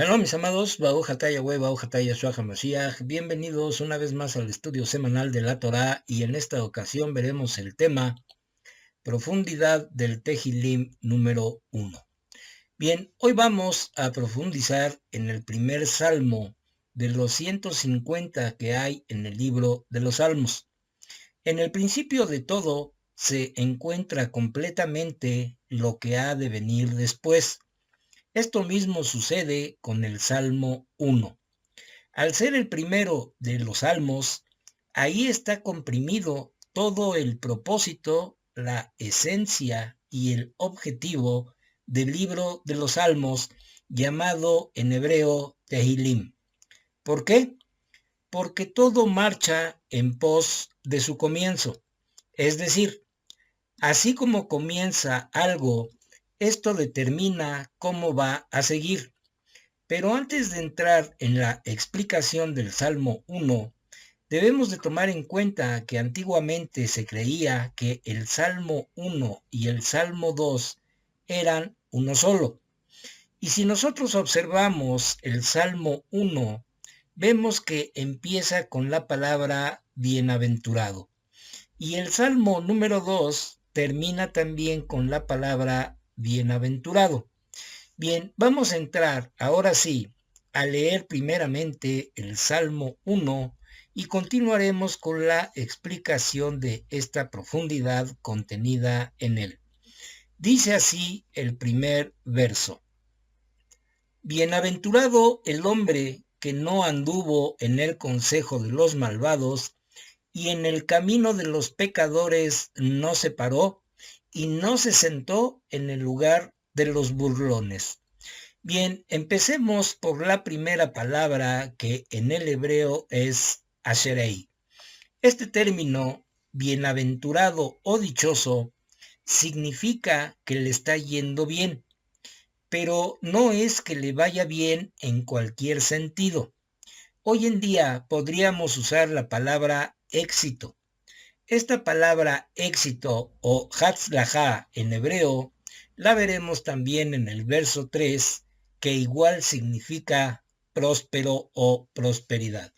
Shalom, mis amados, Baruch atah Yahweh, Baruch atah Yahshua HaMashiach. Bienvenidos una vez más al estudio semanal de la Torá, y en esta ocasión veremos el tema Profundidad del Tehilim número 1. Bien, hoy vamos a profundizar en el primer salmo de los 150 que hay en el libro de los Salmos. En el principio de todo se encuentra completamente lo que ha de venir después. Esto mismo sucede con el Salmo 1. Al ser el primero de los salmos, ahí está comprimido todo el propósito, la esencia y el objetivo del libro de los salmos, llamado en hebreo Tehilim. ¿Por qué? Porque todo marcha en pos de su comienzo. Es decir, así como comienza algo, esto determina cómo va a seguir. Pero antes de entrar en la explicación del Salmo 1, debemos de tomar en cuenta que antiguamente se creía que el Salmo 1 y el Salmo 2 eran uno solo. Y si nosotros observamos el Salmo 1, vemos que empieza con la palabra bienaventurado. Y el Salmo número 2 termina también con la palabra bienaventurado. Bien, vamos a entrar ahora sí a leer primeramente el Salmo 1 y continuaremos con la explicación de esta profundidad contenida en él. Dice así el primer verso: Bienaventurado el hombre que no anduvo en el consejo de los malvados, y en el camino de los pecadores no se paró, y no se sentó en el lugar de los burlones. Bien, empecemos por la primera palabra, que en el hebreo es asherei. Este término, bienaventurado o dichoso, significa que le está yendo bien, pero no es que le vaya bien en cualquier sentido. Hoy en día podríamos usar la palabra éxito. Esta palabra éxito o hatzlajá en hebreo la veremos también en el verso 3, que igual significa próspero o prosperidad.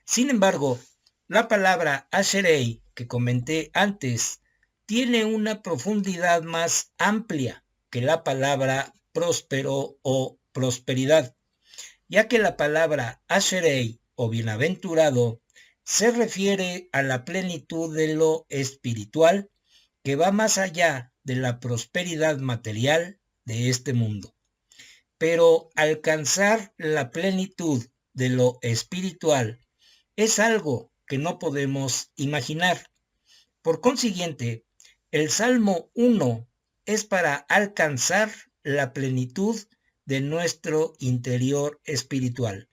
Sin embargo, la palabra asherei que comenté antes tiene una profundidad más amplia que la palabra próspero o prosperidad, ya que la palabra asherei o bienaventurado se refiere a la plenitud de lo espiritual, que va más allá de la prosperidad material de este mundo. Pero alcanzar la plenitud de lo espiritual es algo que no podemos imaginar. Por consiguiente, el Salmo 1 es para alcanzar la plenitud de nuestro interior espiritual.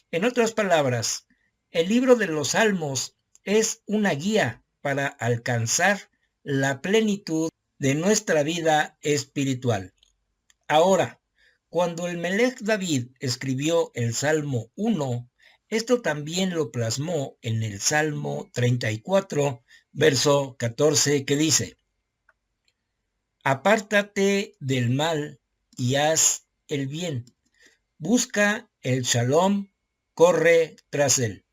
En otras palabras, el libro de los Salmos es una guía para alcanzar la plenitud de nuestra vida espiritual. Ahora, cuando el Melech David escribió el Salmo 1, esto también lo plasmó en el Salmo 34, verso 14, que dice: Apártate del mal y haz el bien. Busca el shalom, corre tras él.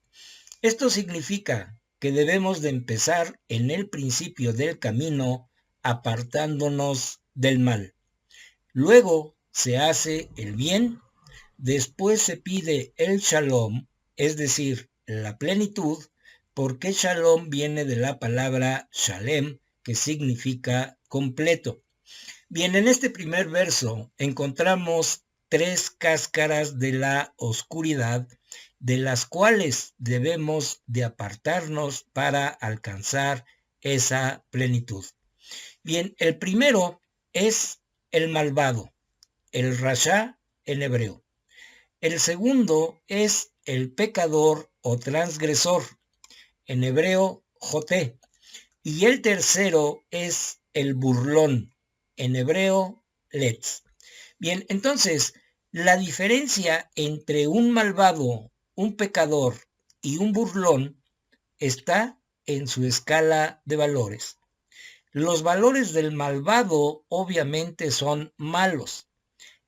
Esto significa que debemos de empezar en el principio del camino apartándonos del mal. Luego se hace el bien, después se pide el shalom, es decir, la plenitud, porque shalom viene de la palabra shalem, que significa completo. Bien, en este primer verso encontramos tres cáscaras de la oscuridad, de las cuales debemos de apartarnos para alcanzar esa plenitud. Bien, el primero es el malvado, el rasha en hebreo. El segundo es el pecador o transgresor, en hebreo joté. Y el tercero es el burlón, en hebreo letz. Bien, entonces, la diferencia entre un malvado, un pecador y un burlón está en su escala de valores. Los valores del malvado obviamente son malos.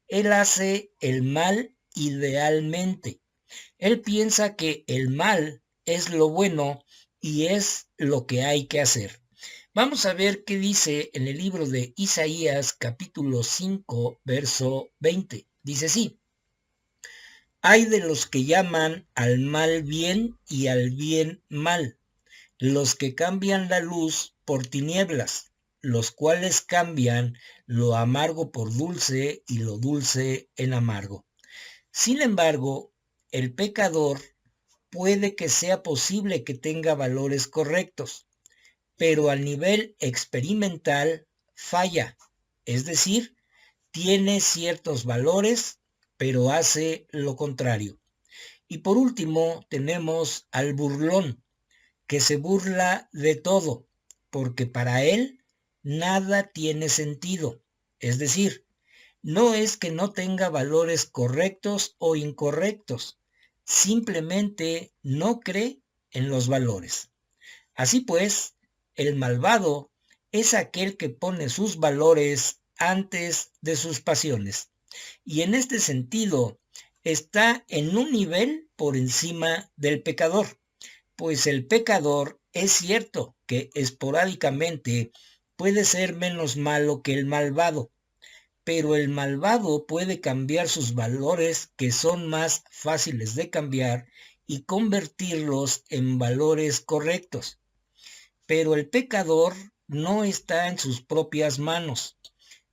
Él hace el mal idealmente. Él piensa que el mal es lo bueno y es lo que hay que hacer. Vamos a ver qué dice en el libro de Isaías capítulo 5, verso 20. Dice así: hay de los que llaman al mal bien y al bien mal, los que cambian la luz por tinieblas, los cuales cambian lo amargo por dulce y lo dulce en amargo. Sin embargo, el pecador puede que sea posible que tenga valores correctos, pero a nivel experimental falla, es decir, tiene ciertos valores, pero hace lo contrario. Y por último, tenemos al burlón, que se burla de todo, porque para él nada tiene sentido. Es decir, no es que no tenga valores correctos o incorrectos, simplemente no cree en los valores. Así pues, el malvado es aquel que pone sus valores antes de sus pasiones. Y en este sentido, está en un nivel por encima del pecador, pues el pecador es cierto que esporádicamente puede ser menos malo que el malvado, pero el malvado puede cambiar sus valores, que son más fáciles de cambiar, y convertirlos en valores correctos. Pero el pecador no está en sus propias manos.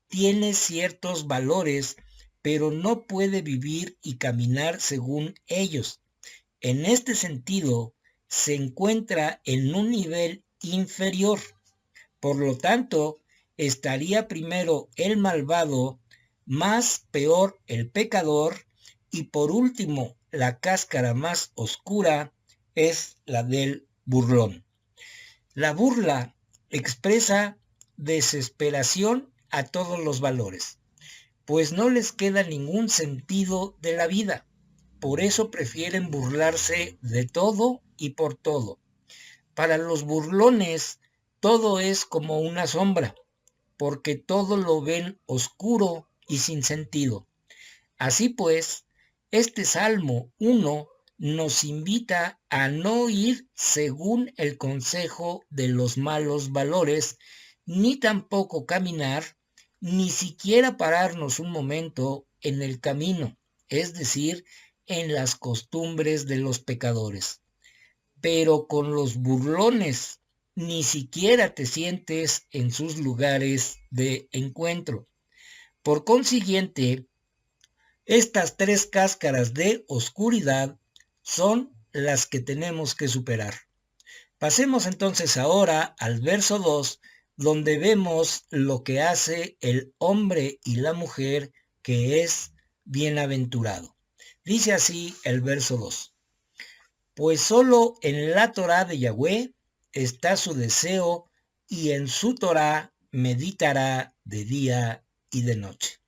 Tiene ciertos valores, pero no puede vivir y caminar según ellos. En este sentido, se encuentra en un nivel inferior. Por lo tanto, estaría primero el malvado, más peor el pecador, y por último, la cáscara más oscura es la del burlón. La burla expresa desesperación a todos los valores, pues no les queda ningún sentido de la vida. Por eso prefieren burlarse de todo y por todo. Para los burlones, todo es como una sombra, porque todo lo ven oscuro y sin sentido. Así pues, este Salmo 1 nos invita a no ir según el consejo de los malos valores, ni tampoco caminar, ni siquiera pararnos un momento en el camino, es decir, en las costumbres de los pecadores. Pero con los burlones ni siquiera te sientes en sus lugares de encuentro. Por consiguiente, estas tres cáscaras de oscuridad son las que tenemos que superar. Pasemos entonces ahora al verso 2, donde vemos lo que hace el hombre y la mujer que es bienaventurado. Dice así el verso 2: pues solo en la Torá de Yahweh está su deseo, y en su Torá meditará de día y de noche.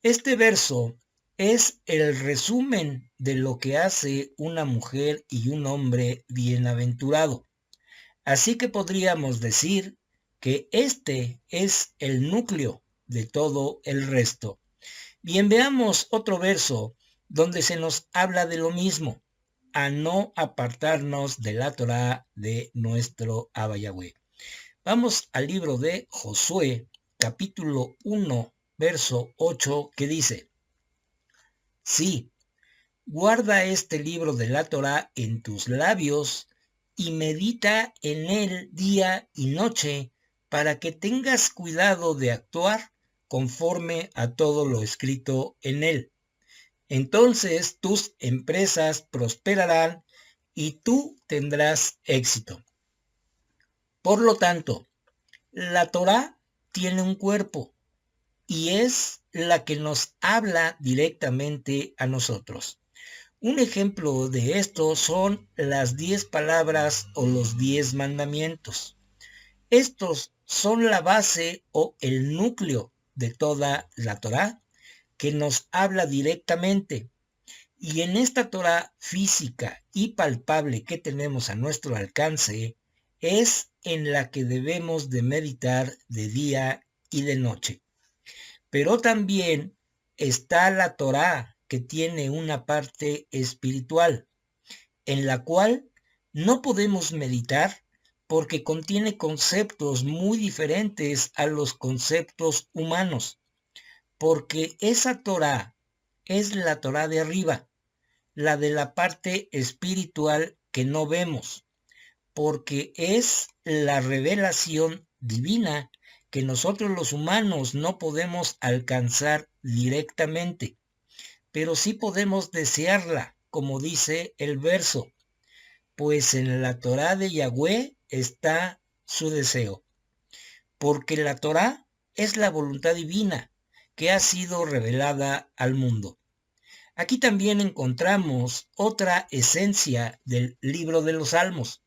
Este verso es el resumen de lo que hace una mujer y un hombre bienaventurado. Así que podríamos decir que este es el núcleo de todo el resto. Bien, veamos otro verso donde se nos habla de lo mismo: a no apartarnos de la Torá de nuestro Abba Yahweh. Vamos al libro de Josué, capítulo 1, verso 8, que dice: sí, guarda este libro de la Torá en tus labios y medita en él día y noche, para que tengas cuidado de actuar conforme a todo lo escrito en él. Entonces tus empresas prosperarán y tú tendrás éxito. Por lo tanto, la Torá tiene un cuerpo y es la que nos habla directamente a nosotros. Un ejemplo de esto son las 10 palabras o los 10 mandamientos. Estos son la base o el núcleo de toda la Torá, que nos habla directamente. Y en esta Torá física y palpable que tenemos a nuestro alcance, es en la que debemos de meditar de día y de noche. Pero también está la Torá que tiene una parte espiritual, en la cual no podemos meditar porque contiene conceptos muy diferentes a los conceptos humanos, porque esa Torá es la Torá de arriba, la de la parte espiritual que no vemos, porque es la revelación divina que nosotros los humanos no podemos alcanzar directamente, pero sí podemos desearla, como dice el verso, pues en la Torá de Yahweh está su deseo, porque la Torá es la voluntad divina que ha sido revelada al mundo. Aquí también encontramos otra esencia del libro de los Salmos,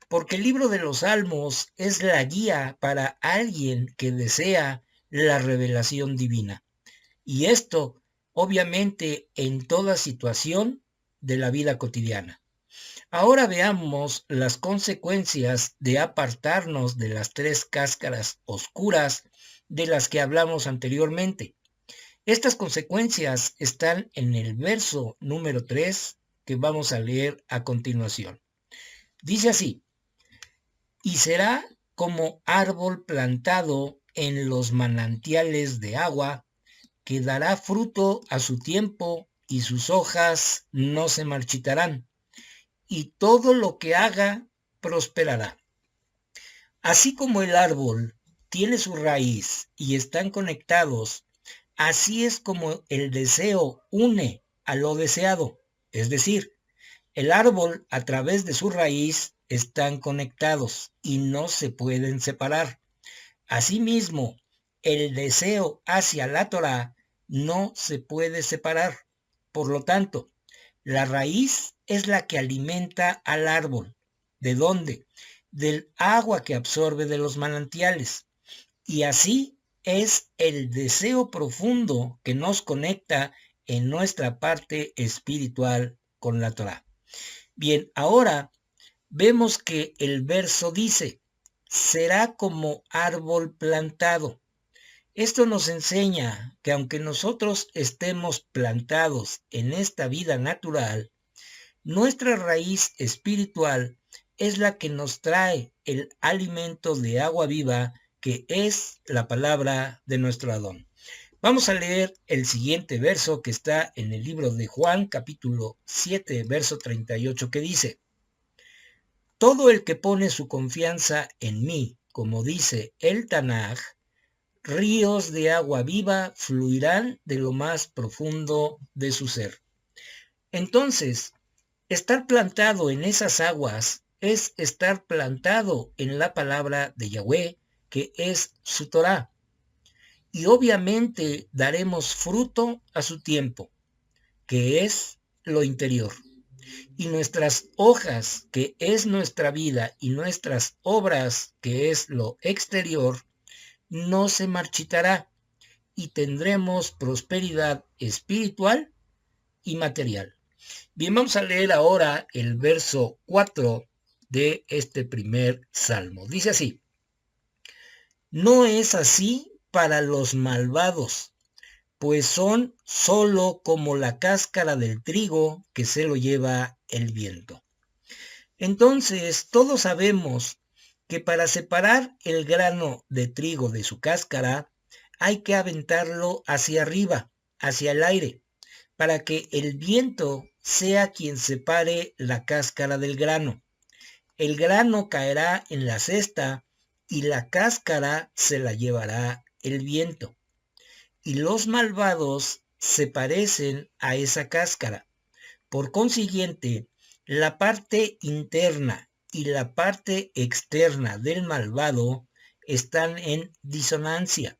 porque el libro de los Salmos es la guía para alguien que desea la revelación divina. Y esto, obviamente, en toda situación de la vida cotidiana. Ahora veamos las consecuencias de apartarnos de las tres cáscaras oscuras de las que hablamos anteriormente. Estas consecuencias están en el verso número 3 que vamos a leer a continuación. Dice así: y será como árbol plantado en los manantiales de agua, que dará fruto a su tiempo y sus hojas no se marchitarán, y todo lo que haga prosperará. Así como el árbol tiene su raíz y están conectados, así es como el deseo une a lo deseado. Es decir, el árbol a través de su raíz están conectados y no se pueden separar. Asimismo, el deseo hacia la Torá no se puede separar. Por lo tanto, la raíz es la que alimenta al árbol. ¿De dónde? Del agua que absorbe de los manantiales. Y así es el deseo profundo que nos conecta en nuestra parte espiritual con la Torá. Bien, ahora vemos que el verso dice, será como árbol plantado. Esto nos enseña que aunque nosotros estemos plantados en esta vida natural, nuestra raíz espiritual es la que nos trae el alimento de agua viva, que es la palabra de nuestro Adón. Vamos a leer el siguiente verso que está en el libro de Juan, capítulo 7, verso 38, que dice, todo el que pone su confianza en mí, como dice el Tanaj, ríos de agua viva fluirán de lo más profundo de su ser. Entonces, estar plantado en esas aguas es estar plantado en la palabra de Yahweh, que es su Torá. Y obviamente daremos fruto a su tiempo, que es lo interior. Y nuestras hojas, que es nuestra vida, y nuestras obras, que es lo exterior, no se marchitará y tendremos prosperidad espiritual y material. Bien, vamos a leer ahora el verso 4 de este primer salmo. Dice así, no es así para los malvados, pues son solo como la cáscara del trigo que se lo lleva el viento. Entonces, todos sabemos que para separar el grano de trigo de su cáscara, hay que aventarlo hacia arriba, hacia el aire, para que el viento sea quien separe la cáscara del grano. El grano caerá en la cesta y la cáscara se la llevará el viento. Y los malvados se parecen a esa cáscara. Por consiguiente, la parte interna y la parte externa del malvado están en disonancia.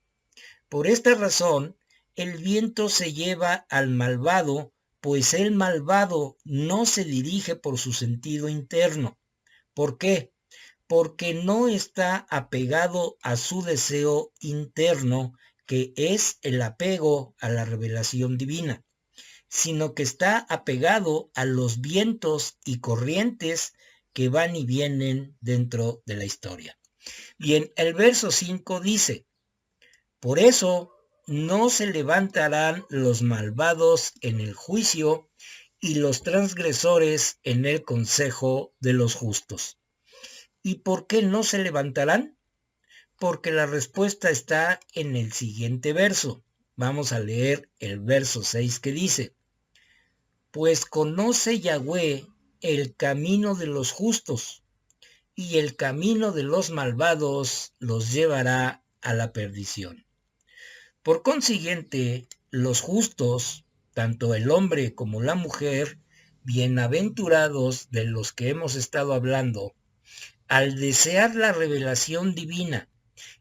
Por esta razón, el viento se lleva al malvado, pues el malvado no se dirige por su sentido interno. ¿Por qué? Porque no está apegado a su deseo interno, que es el apego a la revelación divina, sino que está apegado a los vientos y corrientes que van y vienen dentro de la historia. Bien, el verso 5 dice, por eso no se levantarán los malvados en el juicio y los transgresores en el consejo de los justos. ¿Y por qué no se levantarán? Porque la respuesta está en el siguiente verso. Vamos a leer el verso 6 que dice: pues conoce Yahweh el camino de los justos, y el camino de los malvados los llevará a la perdición. Por consiguiente, los justos, tanto el hombre como la mujer, bienaventurados de los que hemos estado hablando, al desear la revelación divina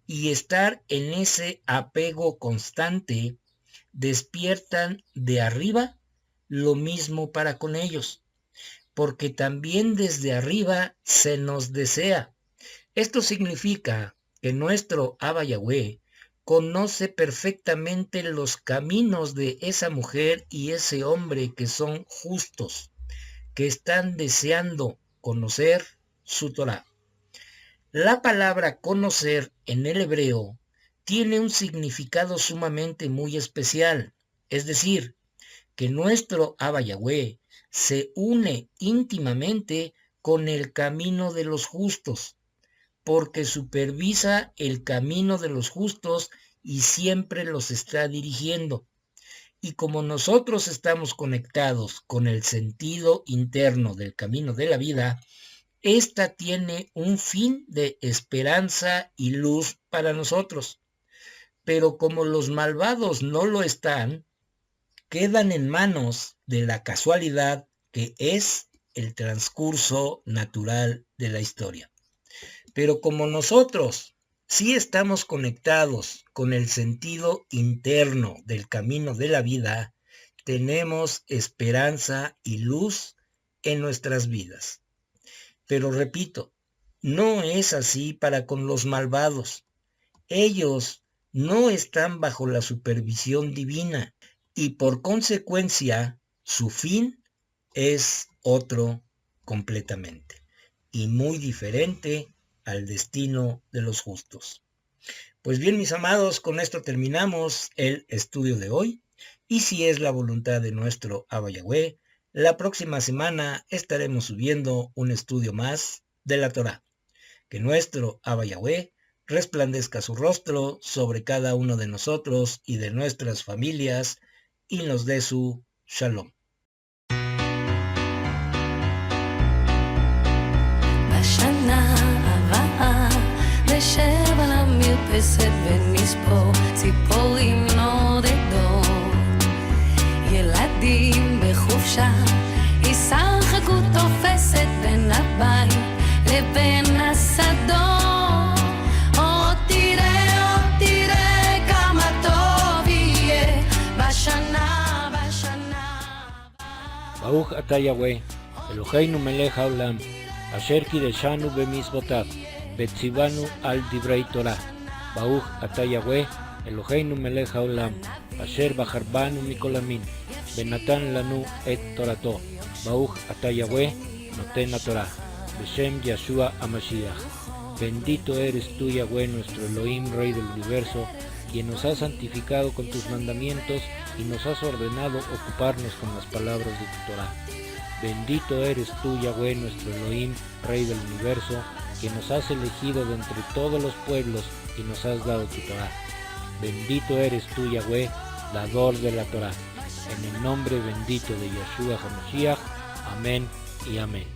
y estar en ese apego constante, despiertan de arriba lo mismo para con ellos, porque también desde arriba se nos desea. Esto significa que nuestro Abba Yahweh conoce perfectamente los caminos de esa mujer y ese hombre que son justos, que están deseando conocer su Torah. La palabra conocer en el hebreo tiene un significado sumamente muy especial, es decir, que nuestro Abba Yahweh se une íntimamente con el camino de los justos, porque supervisa el camino de los justos y siempre los está dirigiendo. Y como nosotros estamos conectados con el sentido interno del camino de la vida, esta tiene un fin de esperanza y luz para nosotros. Pero como los malvados no lo están, quedan en manos de la casualidad, que es el transcurso natural de la historia. Pero como nosotros sí estamos conectados con el sentido interno del camino de la vida, tenemos esperanza y luz en nuestras vidas. Pero repito, no es así para con los malvados. Ellos no están bajo la supervisión divina y por consecuencia su fin es otro completamente y muy diferente al destino de los justos. Pues bien, mis amados, con esto terminamos el estudio de hoy, y si es la voluntad de nuestro Abba Yahweh, la próxima semana estaremos subiendo un estudio más de la Torá. Que nuestro Abba Yahweh resplandezca su rostro sobre cada uno de nosotros y de nuestras familias y nos dé su shalom. בשנה הבאה נשב על המרפסת ונספור ציפורים נודדות, ילדים בחופשה ישחקו תופסת בין הבית לבין השדות. עוד תראה כמה טוב יהיה בשנה ברוך אתה יהוה, אלוהינו מלך העולם, אשר קידשנו במצוותיו, וציוונו על דברי תורה. ברוך אתה יהוה, אלוהינו מלך העולם, אשר בחר בנו מכל המין, ונתן לנו את תורתו. ברוך אתה יהוה, נותן התורה. Beshem Yeshua HaMashiach. Bendito eres tú, Yahweh, nuestro Elohim, Rey del Universo, quien nos has santificado con tus mandamientos y nos has ordenado ocuparnos con las palabras de tu Torah. Bendito eres tú, Yahweh, nuestro Elohim, Rey del Universo, quien nos has elegido de entre todos los pueblos y nos has dado tu Torah. Bendito eres tú, Yahweh, dador de la Torah. En el nombre bendito de Yeshua HaMashiach. Amén y amén.